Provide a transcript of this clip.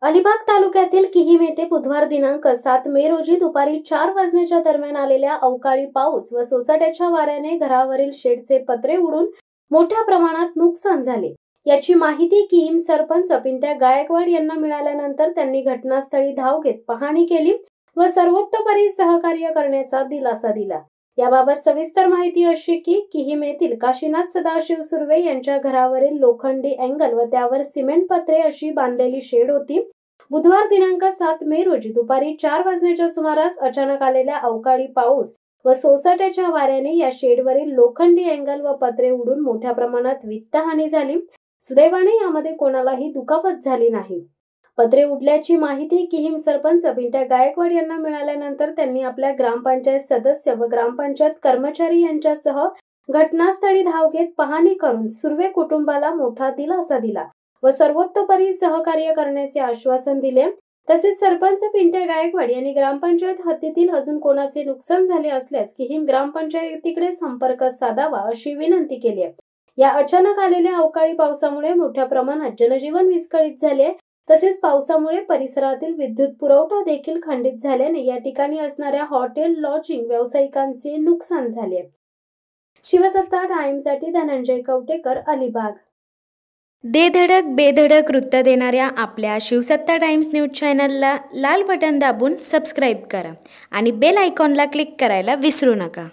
अलिबाग तालुक्यातील किहीम येथे बुधवार दिनांक 7 मे रोजी दुपारी 4 वाजण्याच्या दरम्यान आलेल्या अवकाळी पाऊस व सोसाट्याच्या वाऱ्याने घरावरील शेडचे पत्रे उडून मोठ्या प्रमाणात नुकसान झाले। याची माहिती किहीम सरपंच पिंट्या गायकवाड यांना मिळाल्यानंतर त्यांनी घटनास्थळी धाव घेत पाहणी केली व सर्वतोपरी सहकार्य करण्याचा दिलासा दिला। याबाबत सविस्तर माहिती अशी की किहीम येथील काशीनाथ सदाशिव सुर्वे यांच्या घरावरील लोखंडी अँगल व त्यावर सिमेंट पत्रे अशी बांधलेली शेड होती। बुधवार दिनांक 7 मे रोजी दुपारी 4 वाजण्याच्या सुमारास अचानक आलेल्या अवकाळी पाऊस व सोसाट्याच्या वाऱ्याने या शेडवरील लोखंडी अँगल व पत्रे उडून मोठ्या प्रमाणात वित्तहानी झाली। सुदैवाने यामध्ये कोणालाही दुखापत झाली नाही। पत्रे उडल्याची माहिती किहीम सरपंच पिंट्या गायकवाड यांना मिळाल्यानंतर त्यांनी आपल्या ग्रामपंचायत सदस्य व ग्रामपंचायत कर्मचारी यांच्यासह घटनास्थळी धाव घेत पाहणी करून सुर्वे कुटुंबाला मोठा दिलासा दिला व सर्वतोपरी सहकार्य करण्याचे आश्वासन दिले। तसेच सरपंच पिंट्या गायकवाड यांनी ग्रामपंचायत हद्दीतील अजून कोणाचे नुकसान झाले असल्यास किहीम ग्रामपंचायतीकडे संपर्क साधावा अशी विनंती केली आहे। या अचानक आलेल्या अवकाळी पावसामुळे मोठ्या प्रमाणात जनजीवन विस्कळीत झाले। तसेच पावसामुळे परिसरातील विद्युत पुरवठा देखील खंडित झाल्याने या ठिकाणी असणाऱ्या हॉटेल लॉजिंग व्यावसायिकांचे नुकसान झाले। शिवसत्ता टाइम्ससाठी धनंजय कवटेकर, अलिबाग। दे धडक बेधडक वृत्त देणाऱ्या आपल्या शिवसत्ता टाइम्स न्यूज चॅनलला लाल बटन दाबून सबस्क्राईब करा आणि बेल आयकॉनला क्लिक करायला विसरू नका।